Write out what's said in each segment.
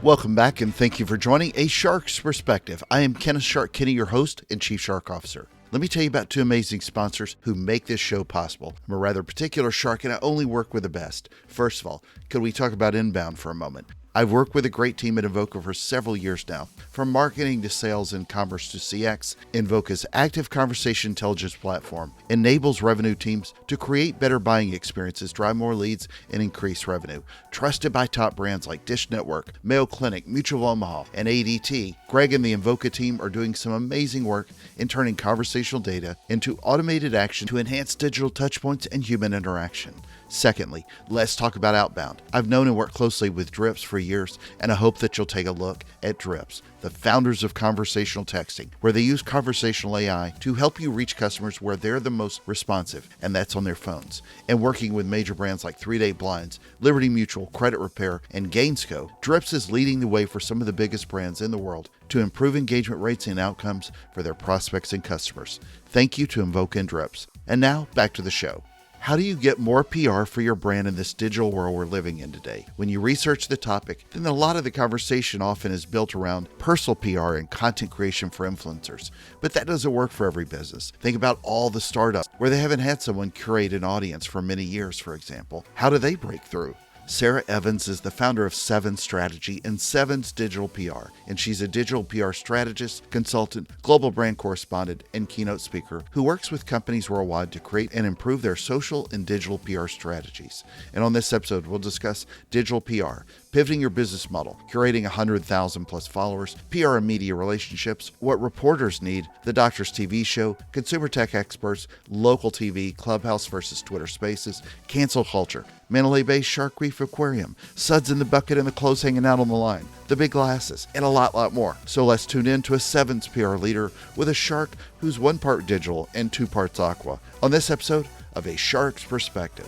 Welcome back and thank you for joining A Shark's Perspective. I am Kenneth Shark Kinney, your host and Chief Shark Officer. Let me tell you about two amazing sponsors who make this show possible. I'm a rather particular shark and I only work with the best. First of all, could we talk about inbound for a moment? I've worked with a great team at Invoca for several years now. From marketing to sales and commerce to CX, Invoca's active conversation intelligence platform enables revenue teams to create better buying experiences, drive more leads, and increase revenue. Trusted by top brands like Dish Network, Mayo Clinic, Mutual of Omaha, and ADT, Greg and the Invoca team are doing some amazing work in turning conversational data into automated action to enhance digital touchpoints and human interaction. Secondly, let's talk about outbound. I've known and worked closely with Drips for years, and I hope that you'll take a look at Drips, the founders of conversational texting, where they use conversational AI to help you reach customers where they're the most responsive, and that's on their phones. And working with major brands like 3-Day Blinds, Liberty Mutual, Credit Repair, and Gainsco, Drips is leading the way for some of the biggest brands in the world to improve engagement rates and outcomes for their prospects and customers. Thank you to Invoca and Drips. And now, back to the show. How do you get more PR for your brand in this digital world we're living in today? When you research the topic, then a lot of the conversation often is built around personal PR and content creation for influencers. But that doesn't work for every business. Think about all the startups where they haven't had someone curate an audience for many years, for example. How do they break through? Sarah Evans is the founder of Sevans Strategy and Sevans Digital PR, and she's a digital PR strategist, consultant, global brand correspondent, and keynote speaker who works with companies worldwide to create and improve their social and digital PR strategies. And on this episode, we'll discuss digital PR, pivoting your business model, curating 100,000 plus followers, PR and media relationships, what reporters need, the Doctor's TV show, consumer tech experts, local TV, Clubhouse versus Twitter Spaces, cancel culture, Mandalay Bay Shark Reef Aquarium, suds in the bucket and the clothes hanging out on the line, the big glasses, and a lot more. So let's tune in to a Sevens PR leader with a shark who's 1 part digital and 2 parts aqua on this episode of A Shark's Perspective.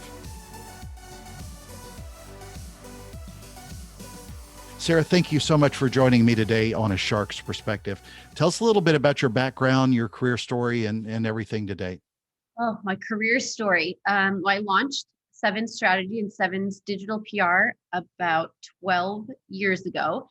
Sarah, thank you so much for joining me today on A Shark's Perspective. Tell us a little bit about your background, your career story, and everything to date. Oh, my career story. I launched Sevans Strategy and Sevans Digital PR about 12 years ago.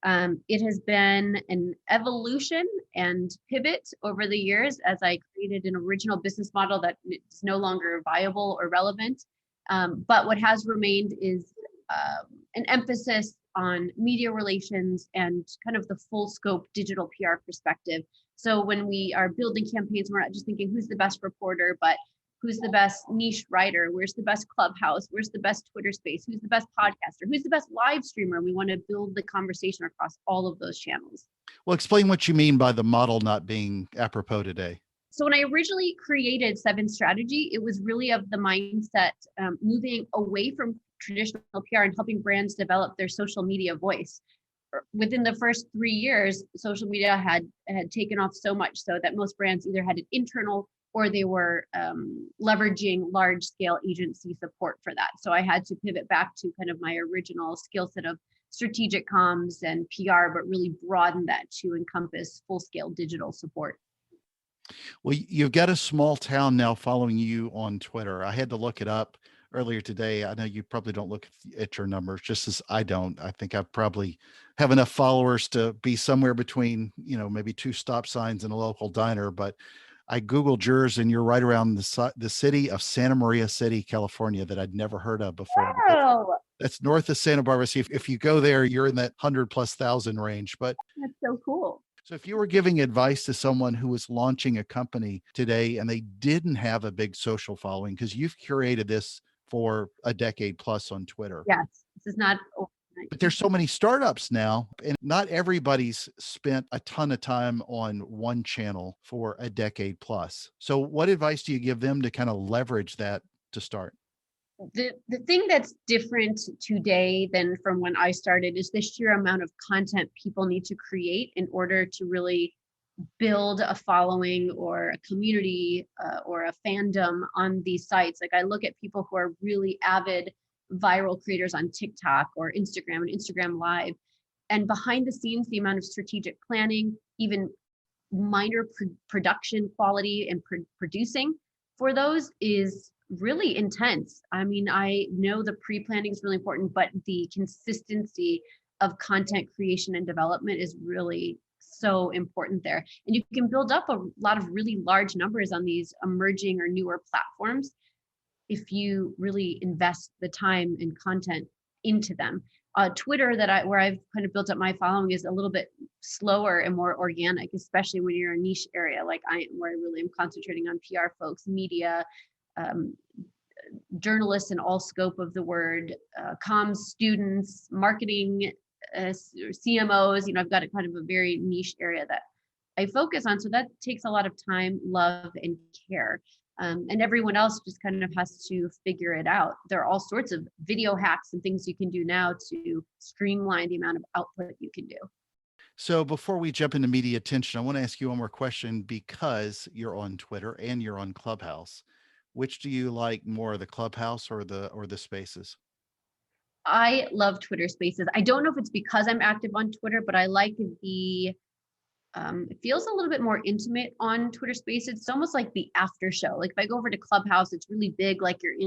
It has been an evolution and pivot over the years as I created an original business model that is no longer viable or relevant. But what has remained is an emphasis on media relations and kind of the full scope digital PR perspective. So when we are building campaigns, we're not just thinking who's the best reporter, but who's the best niche writer, where's the best Clubhouse, where's the best Twitter space, who's the best podcaster, who's the best live streamer. We want to build the conversation across all of those channels. Well, explain what you mean by the model not being apropos today. So when I originally created Sevans Strategy, it was really of the mindset moving away from traditional PR and helping brands develop their social media voice. Within the first 3 years, social media had taken off so much so that most brands either had an internal or they were leveraging large scale agency support for that. So I had to pivot back to kind of my original skill set of strategic comms and PR, but really broaden that to encompass full scale digital support. Well, you've got a small town now following you on Twitter. I had to look it up earlier today. I know you probably don't look at your numbers, just as I don't. I think I probably have enough followers to be somewhere between, maybe 2 stop signs and a local diner, but I Googled yours and you're right around the city of Santa Maria City, California, that I'd never heard of before. Oh, That's north of Santa Barbara. See, if you go there, you're in that 100,000+ range. But that's so cool. so if you were giving advice to someone who was launching a company today and they didn't have a big social following, because you've curated this for a decade plus on Twitter. Yes, this is not overnight. But there's so many startups now, and not everybody's spent a ton of time on one channel for a decade plus. So what advice do you give them to kind of leverage that to start? The thing that's different today than from when I started is the sheer amount of content people need to create in order to really build a following or a community or a fandom on these sites. Like I look at people who are really avid viral creators on TikTok or Instagram and Instagram Live, and behind the scenes, the amount of strategic planning, even minor production quality and producing for those is really intense. I mean, I know the pre-planning is really important, but the consistency of content creation and development is really so important there. And you can build up a lot of really large numbers on these emerging or newer platforms if you really invest the time and content into them. Twitter, where I've kind of built up my following, is a little bit slower and more organic, especially when you're a niche area like I am, where I really am concentrating on PR folks, media, um, journalists in all scope of the word, comms students, marketing, CMOs. I've got a kind of a very niche area that I focus on. So that takes a lot of time, love, and care. And everyone else just kind of has to figure it out. There are all sorts of video hacks and things you can do now to streamline the amount of output you can do. So before we jump into media attention, I want to ask you one more question because you're on Twitter and you're on Clubhouse. Which do you like more, the Clubhouse or the Spaces? I love Twitter Spaces. I don't know if it's because I'm active on Twitter, but I like it feels a little bit more intimate on Twitter Spaces. It's almost like the after show. Like if I go over to Clubhouse, it's really big, like you're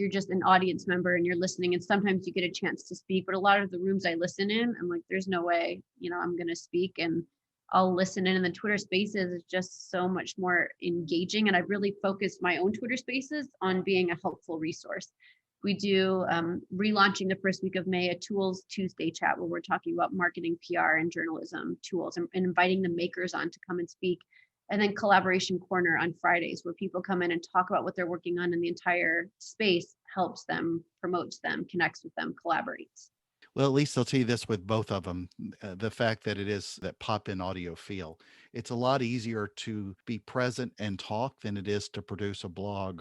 just an audience member and you're listening, and sometimes you get a chance to speak. But a lot of the rooms I listen in, I'm like, there's no way, I'm going to speak, and I'll listen in. And the Twitter Spaces is just so much more engaging. And I've really focused my own Twitter Spaces on being a helpful resource. We do relaunching the first week of May, a Tools Tuesday chat where we're talking about marketing, PR, and journalism tools, and inviting the makers on to come and speak. And then Collaboration Corner on Fridays, where people come in and talk about what they're working on, and the entire space helps them, promotes them, connects with them, collaborates. Well, at least I'll tell you this with both of them, the fact that it is that pop-in audio feel. It's a lot easier to be present and talk than it is to produce a blog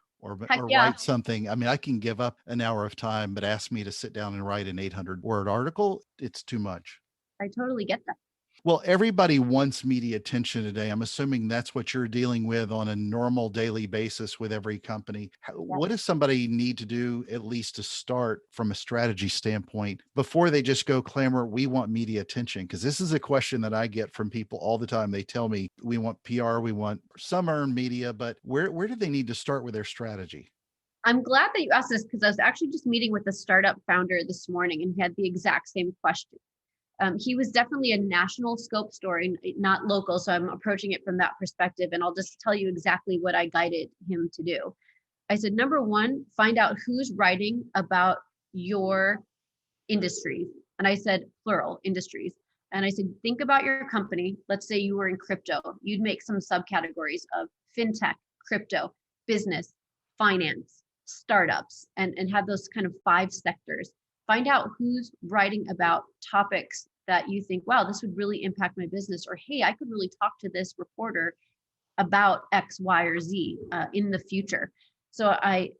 Heck or yeah, write something. I mean, I can give up an hour of time, but ask me to sit down and write an 800-word article, it's too much. I totally get that. Well, everybody wants media attention today. I'm assuming that's what you're dealing with on a normal daily basis with every company. What does somebody need to do, at least to start from a strategy standpoint, before they just go clamor, we want media attention? Because this is a question that I get from people all the time. They tell me, we want PR, we want some earned media, but where do they need to start with their strategy? I'm glad that you asked this, because I was actually just meeting with a startup founder this morning, and he had the exact same question. He was definitely a national scope story, not local. So I'm approaching it from that perspective. And I'll just tell you exactly what I guided him to do. I said, number one, find out who's writing about your industries. And I said, plural, industries. And I said, think about your company. Let's say you were in crypto. You'd make some subcategories of fintech, crypto, business, finance, startups, and have those kind of 5 sectors. Find out who's writing about topics that you think, wow, this would really impact my business, or hey, I could really talk to this reporter about X, Y, or Z in the future. So I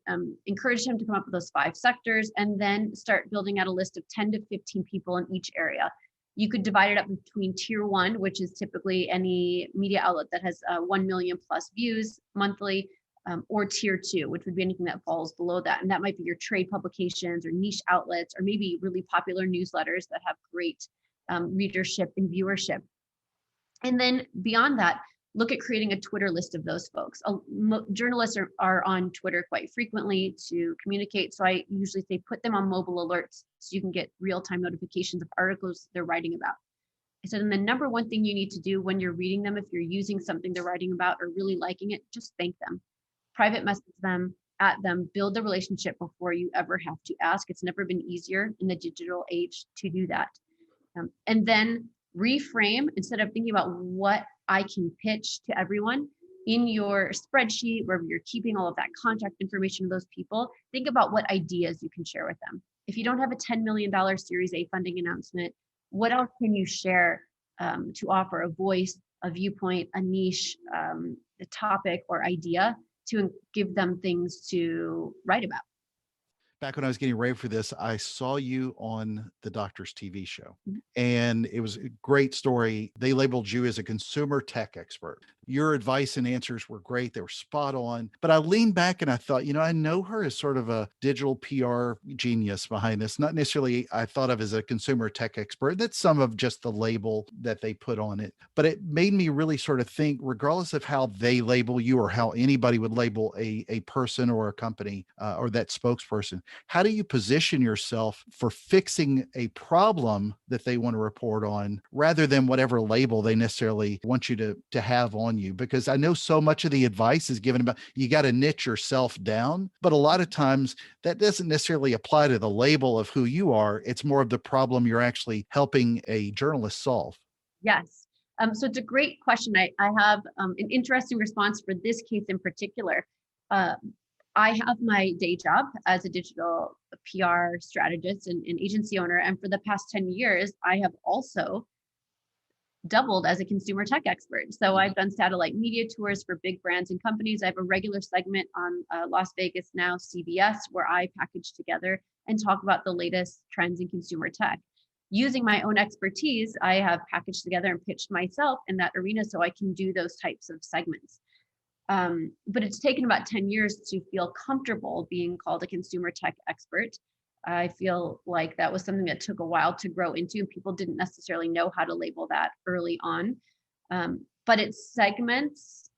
encouraged him to come up with those 5 sectors and then start building out a list of 10 to 15 people in each area. You could divide it up between tier 1, which is typically any media outlet that has 1 million plus views monthly, or tier 2, which would be anything that falls below that. And that might be your trade publications or niche outlets, or maybe really popular newsletters that have great readership and viewership. And then beyond that, look at creating a Twitter list of those folks. Journalists are on Twitter quite frequently to communicate. So I usually say put them on mobile alerts so you can get real-time notifications of articles they're writing about. I said, and the number one thing you need to do when you're reading them, if you're using something they're writing about or really liking it, just thank them. Private message them, at them, build the relationship before you ever have to ask. It's never been easier in the digital age to do that. And then reframe, instead of thinking about what I can pitch to everyone in your spreadsheet, wherever you're keeping all of that contact information of those people, think about what ideas you can share with them. If you don't have a $10 million Series A funding announcement, what else can you share to offer a voice, a viewpoint, a niche, a topic or idea to give them things to write about? Back when I was getting ready for this, I saw you on the Doctor's TV show, and it was a great story. They labeled you as a consumer tech expert. Your advice and answers were great. They were spot on. But I leaned back and I thought, I know her as sort of a digital PR genius behind this. Not necessarily I thought of as a consumer tech expert. That's some of just the label that they put on it. But it made me really sort of think, regardless of how they label you or how anybody would label a person or a company or that spokesperson, how do you position yourself for fixing a problem that they want to report on rather than whatever label they necessarily want you to have on you? Because I know so much of the advice is given about you got to niche yourself down, but a lot of times that doesn't necessarily apply to the label of who you are. It's more of the problem you're actually helping a journalist solve. Yes. So it's a great question. I have an interesting response for this case in particular. Uh, I have my day job as a digital PR strategist and agency owner. And for the past 10 years, I have also doubled as a consumer tech expert. So I've done satellite media tours for big brands and companies. I have a regular segment on Las Vegas Now, CBS, where I package together and talk about the latest trends in consumer tech. Using my own expertise, I have packaged together and pitched myself in that arena so I can do those types of segments. But it's taken about 10 years to feel comfortable being called a consumer tech expert. I feel like that was something that took a while to grow into, and people didn't necessarily know how to label that early on. But it segments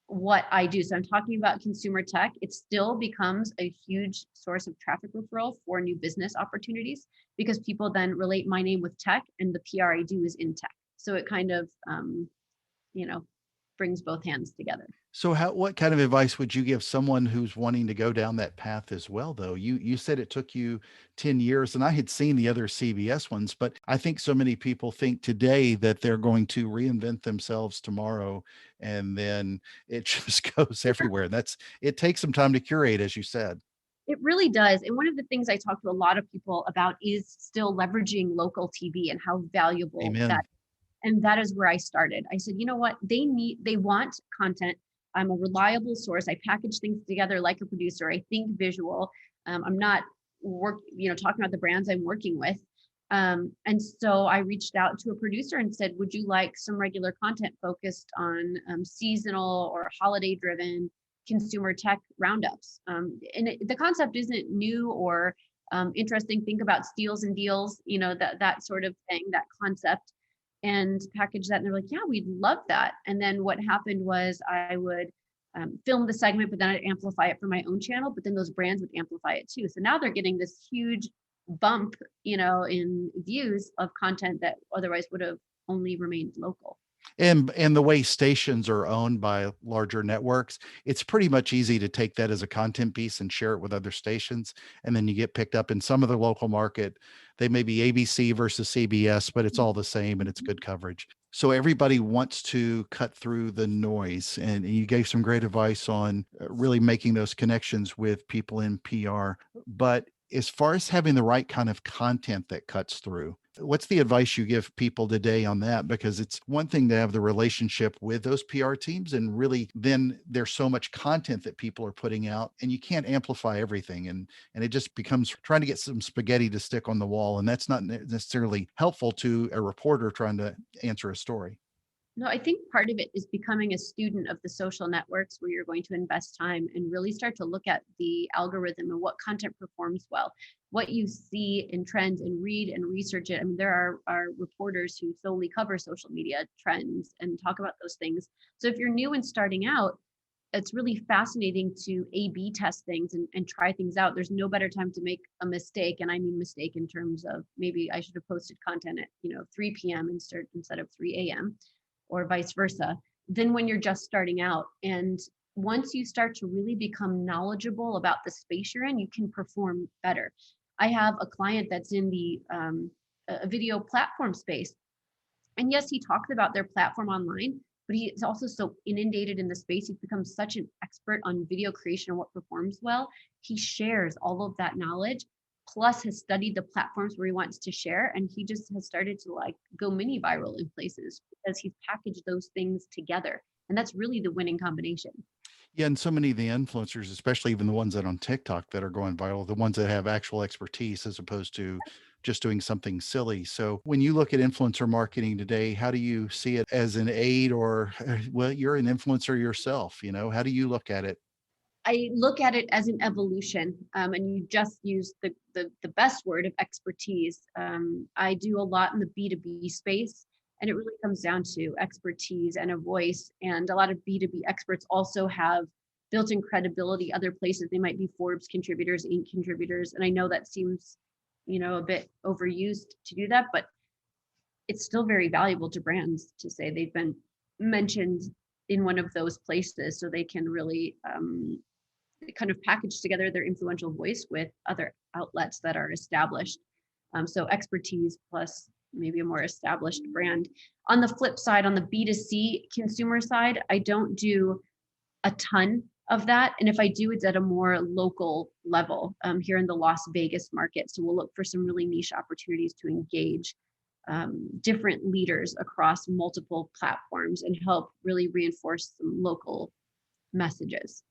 what I do. So I'm talking about consumer tech. It still becomes a huge source of traffic referral for new business opportunities because people then relate my name with tech and the PR I do is in tech. So it kind of, you know, brings both hands together. So what kind of advice would you give someone who's wanting to go down that path as well, though? You said it took you 10 years, and I had seen the other CBS ones, but I think so many people think today that they're going to reinvent themselves tomorrow, and then it just goes everywhere. It takes some time to curate, as you said. It really does. And one of the things I talk to a lot of people about is still leveraging local TV and how valuable that. Amen. And that is where I started. I said, you know what? They want content. I'm a reliable source. I package things together like a producer. I think visual. I'm not talking about the brands I'm working with. And so I reached out to a producer and said, would you like some regular content focused on seasonal or holiday driven consumer tech roundups? The concept isn't new or interesting. Think about steals and deals, that sort of thing, that concept, and package that. And they're like, yeah, we'd love that. And then what happened was I would film the segment, but then I'd amplify it for my own channel, but then those brands would amplify it too. So now they're getting this huge bump, in views of content that otherwise would have only remained local. And the way stations are owned by larger networks, it's pretty much easy to take that as a content piece and share it with other stations. And then you get picked up in some of the local market. They may be ABC versus CBS, but it's all the same and it's good coverage. So everybody wants to cut through the noise. And you gave some great advice on really making those connections with people in PR. But as far as having the right kind of content that cuts through, what's the advice you give people today on that? Because it's one thing to have the relationship with those PR teams, and really then there's so much content that people are putting out and you can't amplify everything. And it just becomes trying to get some spaghetti to stick on the wall. And that's not necessarily helpful to a reporter trying to answer a story. No, I think part of it is becoming a student of the social networks where you're going to invest time and really start to look at the algorithm and what content performs well, what you see in trends, and read and research it. I mean, there are reporters who solely cover social media trends and talk about those things. So if you're new and starting out, it's really fascinating to A/B test things and try things out. There's no better time to make a mistake. And I mean mistake in terms of maybe I should have posted content at 3 p.m. instead of 3 a.m. or vice versa, than when you're just starting out. And once you start to really become knowledgeable about the space you're in, you can perform better. I have a client that's in the a video platform space. And yes, he talks about their platform online, but he is also so inundated in the space. He's become such an expert on video creation and what performs well. He shares all of that knowledge, plus has studied the platforms where he wants to share. And he just has started to go mini viral in places because he's packaged those things together. And that's really the winning combination. Yeah, and so many of the influencers, especially even the ones that on TikTok that are going viral, the ones that have actual expertise as opposed to just doing something silly. So when you look at influencer marketing today, how do you see it as an aid or, well, you're an influencer yourself, how do you look at it? I look at it as an evolution, and you just used the best word of expertise. I do a lot in the B2B space, and it really comes down to expertise and a voice. And a lot of B2B experts also have built-in credibility other places. They might be Forbes contributors, Inc. contributors, and I know that seems, a bit overused to do that, but it's still very valuable to brands to say they've been mentioned in one of those places, so they can really kind of package together their influential voice with other outlets that are established. So expertise plus maybe a more established brand. On the flip side, on the B2C consumer side, I don't do a ton of that. And if I do, it's at a more local level here in the Las Vegas market. So we'll look for some really niche opportunities to engage different leaders across multiple platforms and help really reinforce some local messages.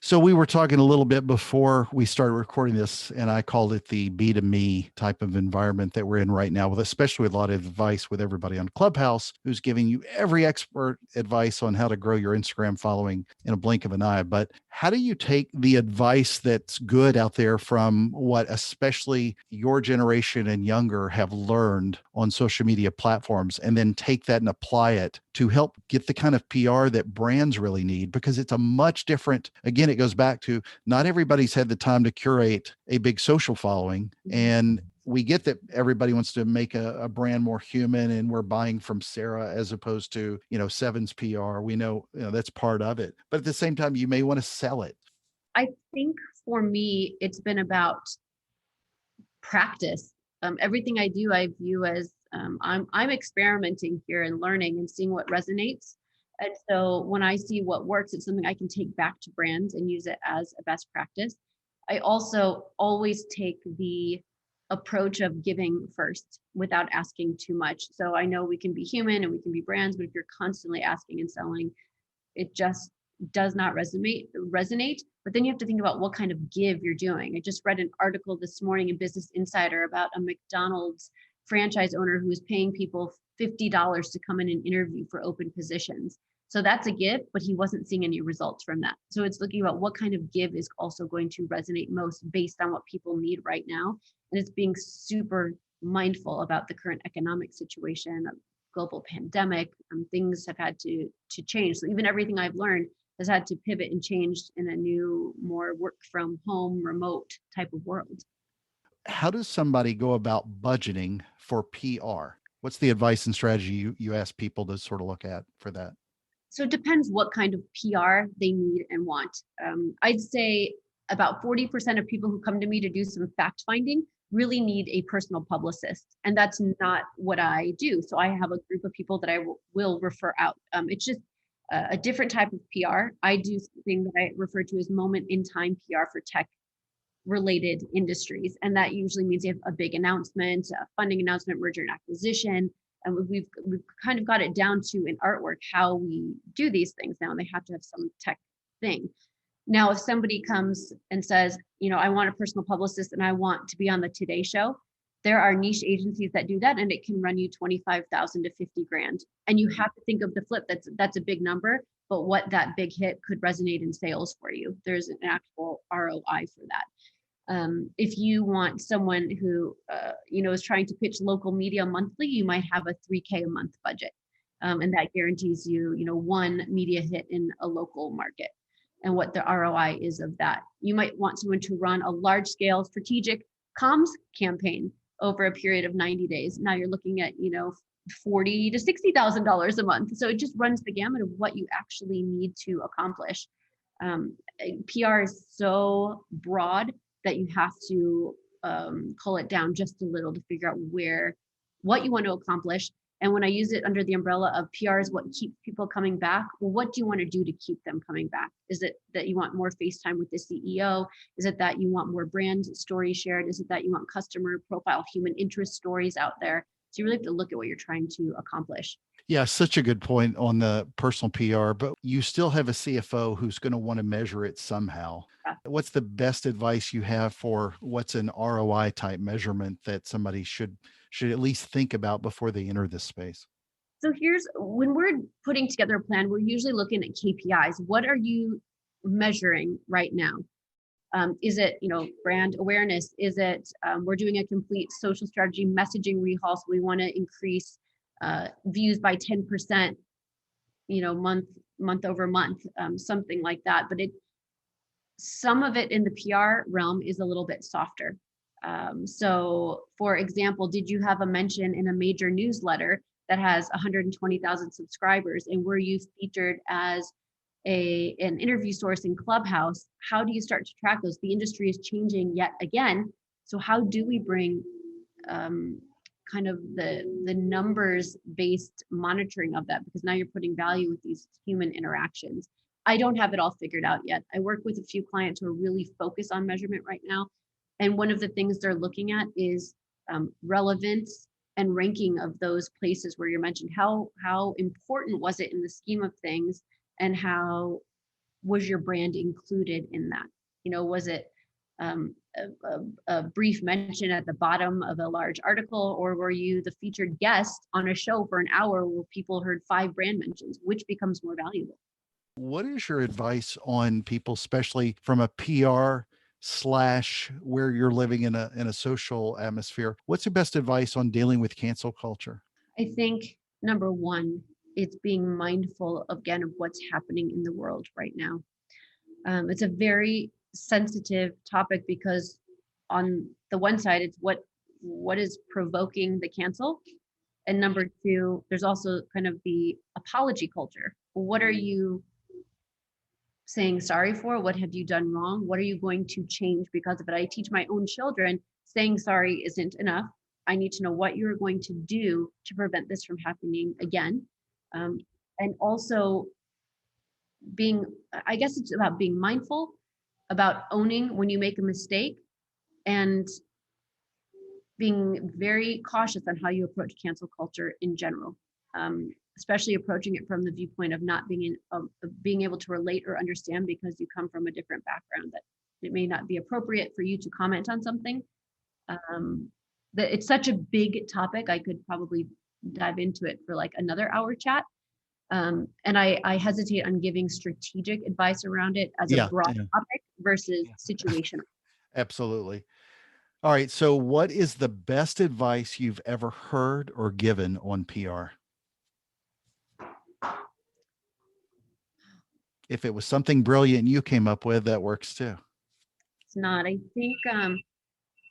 So we were talking a little bit before we started recording this, and I called it the B2Me type of environment that we're in right now, with especially with a lot of advice with everybody on Clubhouse who's giving you every expert advice on how to grow your Instagram following in a blink of an eye. But how do you take the advice that's good out there from what especially your generation and younger have learned on social media platforms, and then take that and apply it to help get the kind of PR that brands really need? Because it's a much different, again, it goes back to not everybody's had the time to curate a big social following. And we get that everybody wants to make a brand more human, and we're buying from Sarah as opposed to, Sevans PR. We know, that's part of it. But at the same time, you may want to sell it. I think for me, it's been about practice. Everything I do, I view as I'm experimenting here and learning and seeing what resonates. And so when I see what works, it's something I can take back to brands and use it as a best practice. I also always take the approach of giving first without asking too much. So I know we can be human and we can be brands, but if you're constantly asking and selling, it just does not resonate. But then you have to think about what kind of give you're doing. I just read an article this morning in Business Insider about a McDonald's franchise owner who was paying people $50 to come in and interview for open positions. So that's a give, but he wasn't seeing any results from that. So it's looking about what kind of give is also going to resonate most based on what people need right now. And it's being super mindful about the current economic situation, global pandemic. Things have had to change. So even everything I've learned has had to pivot and change in a new, more work from home, remote type of world. How does somebody go about budgeting for PR? What's the advice and strategy you ask people to sort of look at for that? So it depends what kind of PR they need and want. I'd say about 40% of people who come to me to do some fact finding really need a personal publicist. And that's not what I do. So I have a group of people that I will refer out. It's just a different type of PR. I do something that I refer to as moment in time PR for tech related industries. And that usually means you have a big announcement, a funding announcement, merger and acquisition. And we've kind of got it down to in artwork how we do these things now. And they have to have some tech thing. Now, if somebody comes and says, I want a personal publicist and I want to be on the Today Show, there are niche agencies that do that, and it can run you 25,000 to 50 grand. And you have to think of the flip. That's a big number, but what that big hit could resonate in sales for you. There's an actual ROI for that. If you want someone who, is trying to pitch local media monthly, you might have a $3K a month budget. And that guarantees you, one media hit in a local market and what the ROI is of that. You might want someone to run a large scale strategic comms campaign over a period of 90 days. Now you're looking at, $40,000 to $60,000 a month. So it just runs the gamut of what you actually need to accomplish. PR is so broad that you have to cull it down just a little to figure out what you want to accomplish. And when I use it under the umbrella of PR is what keeps people coming back, well, what do you want to do to keep them coming back? Is it that you want more FaceTime with the CEO? Is it that you want more brand stories shared? Is it that you want customer profile, human interest stories out there? So you really have to look at what you're trying to accomplish. Yeah, such a good point on the personal PR, but you still have a CFO who's going to want to measure it somehow. What's the best advice you have for what's an ROI type measurement that somebody should at least think about before they enter this space? So here's when we're putting together a plan, we're usually looking at KPIs. What are you measuring right now? Is it, brand awareness? Is it, we're doing a complete social strategy messaging rehaul, so we want to increase views by 10%, month over month, something like that. But some of it in the PR realm is a little bit softer. So for example, did you have a mention in a major newsletter that has 120,000 subscribers, and were you featured as an interview source in Clubhouse? How do you start to track those? The industry is changing yet again. So how do we bring kind of the numbers based monitoring of that? Because now you're putting value with these human interactions. I don't have it all figured out yet. I work with a few clients who are really focused on measurement right now. And one of the things they're looking at is relevance and ranking of those places where you mentioned. How important was it in the scheme of things, and how was your brand included in that? Was it a brief mention at the bottom of a large article, or were you the featured guest on a show for an hour where people heard 5 brand mentions? Which becomes more valuable? What is your advice on people, especially from a PR / where you're living in a social atmosphere? What's the best advice on dealing with cancel culture? I think number one, it's being mindful again of what's happening in the world right now. It's a very sensitive topic because on the one side, it's what is provoking the cancel. And number two, there's also kind of the apology culture. What are you saying sorry for? What have you done wrong? What are you going to change because of it? I teach my own children saying sorry isn't enough. I need to know what you're going to do to prevent this from happening again. And also I guess it's about being mindful, about owning when you make a mistake, and being very cautious on how you approach cancel culture in general, especially approaching it from the viewpoint of not being able to relate or understand because you come from a different background, that it may not be appropriate for you to comment on something. That it's such a big topic. I could probably dive into it for like another hour chat. And I hesitate on giving strategic advice around it as a broad topic versus situational. Absolutely. All right. So what is the best advice you've ever heard or given on PR? If it was something brilliant you came up with, that works too. It's not. I think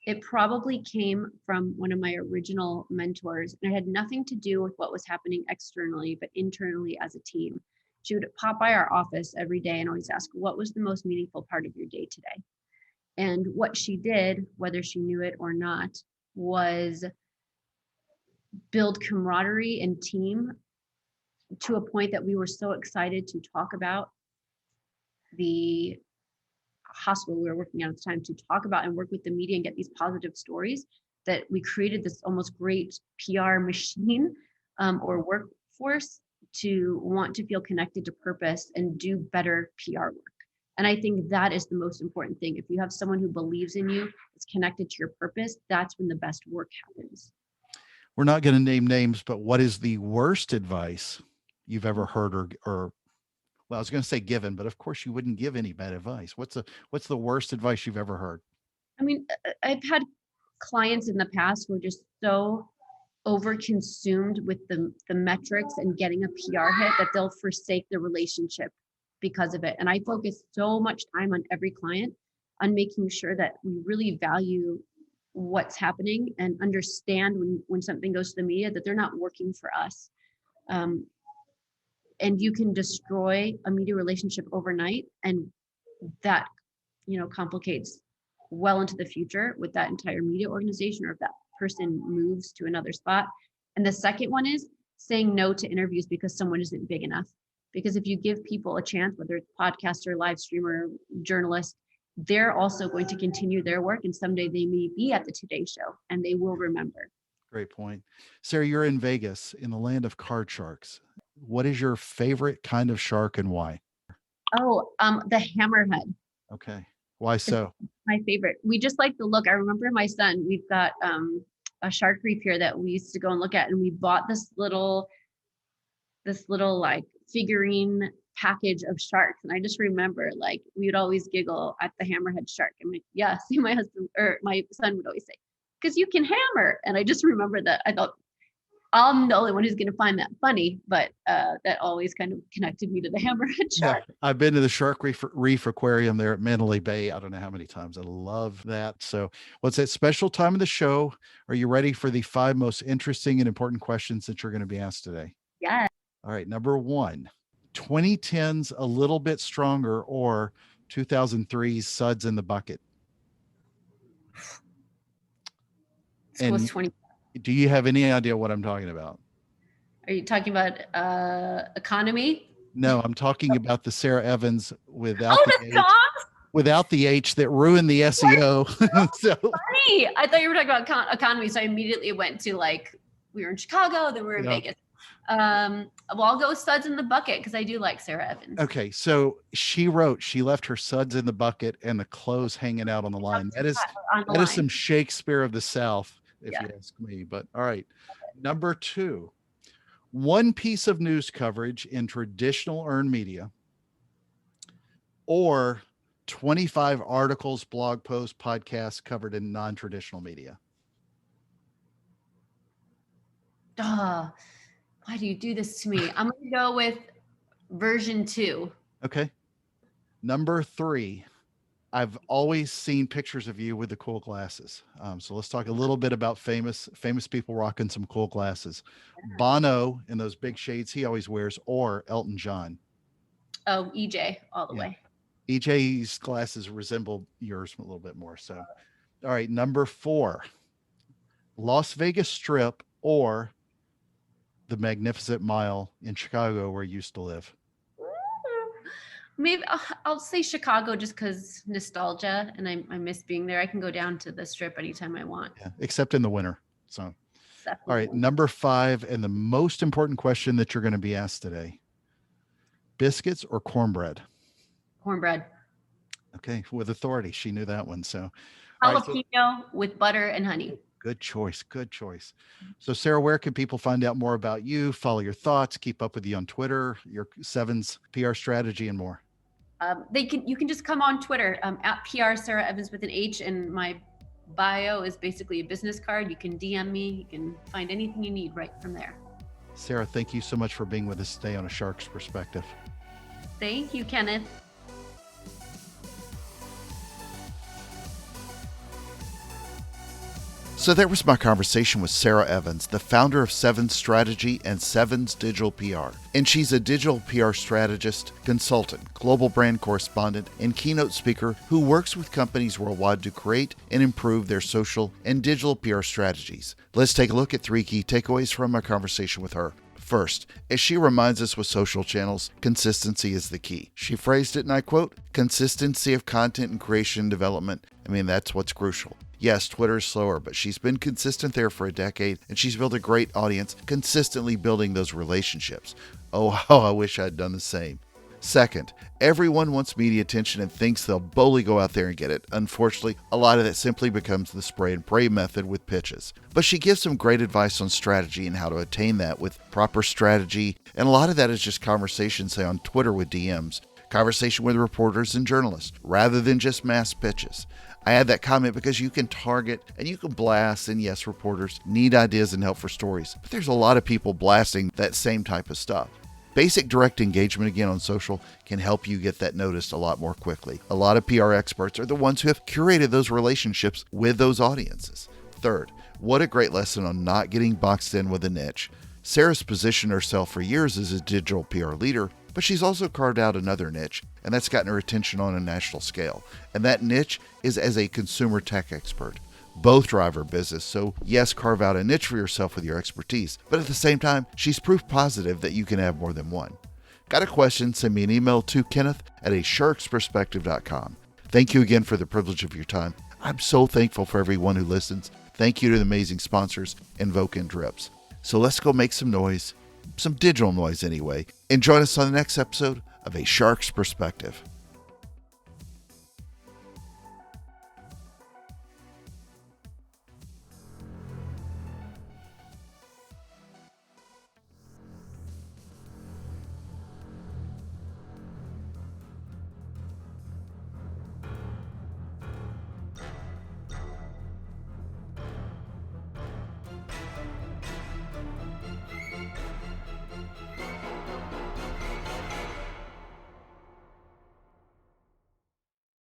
it probably came from one of my original mentors, and it had nothing to do with what was happening externally, but internally as a team. She would pop by our office every day and always ask, what was the most meaningful part of your day today? And what she did, whether she knew it or not, was build camaraderie and team to a point that we were so excited to talk about the hospital we were working at the time, to talk about and work with the media and get these positive stories, that we created this almost great PR machine or workforce to want to feel connected to purpose and do better PR work. And I think that is the most important thing. If you have someone who believes in you, is connected to your purpose, that's when the best work happens. We're not going to name names, but what is the worst advice you've ever heard or well, I was going to say given, but of course you wouldn't give any bad advice. What's the worst advice you've ever heard? I mean, I've had clients in the past who are just so over-consumed with the metrics and getting a PR hit that they'll forsake the relationship because of it. And I focus so much time on every client on making sure that we really value what's happening and understand when something goes to the media that they're not working for us. And you can destroy a media relationship overnight, and that complicates well into the future with that entire media organization, or if that person moves to another spot. And the second one is saying no to interviews because someone isn't big enough. Because if you give people a chance, whether it's podcaster, live streamer, journalist, they're also going to continue their work, and someday they may be at the Today Show and they will remember. Great point. Sarah, you're in Vegas, in the land of card sharks. What is your favorite kind of shark and why? Oh, the hammerhead. Okay. Why so? My favorite. We just like the look. I remember my son, we've got a shark reef here that we used to go and look at, and we bought this little like figurine package of sharks. And I just remember like we would always giggle at the hammerhead shark. And yeah, see, my husband or my son would always say, because you can hammer. And I just remember that. I thought I'm the only one who's going to find that funny, but that always kind of connected me to the hammerhead shark. Yeah, I've been to the Shark Reef Aquarium there at Manly Bay. I don't know how many times. I love that. So, what's that special time of the show? Are you ready for the 5 most interesting and important questions that you're going to be asked today? Yeah. All right. Number 1, 2010's A Little Bit Stronger or 2003's Suds in the Bucket? So it's 20. Do you have any idea what I'm talking about? Are you talking about economy? No, I'm talking about the Sarah Evans without the songs? Without the H that ruined the SEO. So funny. I thought you were talking about economy. So I immediately went to like, we were in Chicago, then we were in Vegas. Well, I'll go with Suds in the Bucket because I do like Sarah Evans. Okay. So she left her suds in the bucket and the clothes hanging out on the line. That is some Shakespeare of the South, if you ask me. But all right. Number 2, one piece of news coverage in traditional earned media or 25 articles, blog posts, podcasts covered in non-traditional media. Why do you do this to me? I'm going to go with version 2. Okay. Number 3, I've always seen pictures of you with the cool glasses. So let's talk a little bit about famous people rocking some cool glasses. Bono in those big shades he always wears, or Elton John. Oh, EJ all the way. EJ's glasses resemble yours a little bit more. So, all right. Number 4, Las Vegas Strip or the Magnificent Mile in Chicago where you used to live. Maybe I'll say Chicago just because nostalgia, and I miss being there. I can go down to the Strip anytime I want. Yeah, except in the winter. So, all right, number 5, and the most important question that you're going to be asked today: biscuits or cornbread? Cornbread. Okay, with authority. She knew that one. So, jalapeno with butter and honey. Good choice. Good choice. So, Sarah, where can people find out more about you, follow your thoughts, keep up with you on Twitter, your Sevans PR strategy, and more? You can just come on Twitter at PR Sarah Evans with an H, and my bio is basically a business card. You can DM me. You can find anything you need right from there. Sarah, thank you so much for being with us today on A Shark's Perspective. Thank you, Kenneth. So that was my conversation with Sarah Evans, the founder of Sevans Strategy and Sevans Digital PR. And she's a digital PR strategist, consultant, global brand correspondent, and keynote speaker who works with companies worldwide to create and improve their social and digital PR strategies. Let's take a look at 3 key takeaways from my conversation with her. First, as she reminds us with social channels, consistency is the key. She phrased it, and I quote, consistency of content and creation and development. I mean, that's what's crucial. Yes, Twitter is slower, but she's been consistent there for a decade, and she's built a great audience, consistently building those relationships. Oh, how I wish I'd done the same. Second, everyone wants media attention and thinks they'll boldly go out there and get it. Unfortunately, a lot of that simply becomes the spray and pray method with pitches. But she gives some great advice on strategy and how to attain that with proper strategy, and a lot of that is just conversation, say on Twitter with DMs, conversation with reporters and journalists, rather than just mass pitches. I add that comment because you can target and you can blast, and yes, reporters need ideas and help for stories, but there's a lot of people blasting that same type of stuff. Basic direct engagement again on social can help you get that noticed a lot more quickly. A lot of PR experts are the ones who have curated those relationships with those audiences. Third, what a great lesson on not getting boxed in with a niche. Sarah's positioned herself for years as a digital PR leader, but she's also carved out another niche, and that's gotten her attention on a national scale. And that niche is as a consumer tech expert. Both drive her business, so yes, carve out a niche for yourself with your expertise, but at the same time, she's proof positive that you can have more than one. Got a question? Send me an email to kenneth@asharksperspective.com. Thank you again for the privilege of your time. I'm so thankful for everyone who listens. Thank you to the amazing sponsors, Invoke and Drips. So let's go make some noise, some digital noise anyway, and join us on the next episode of A Shark's Perspective.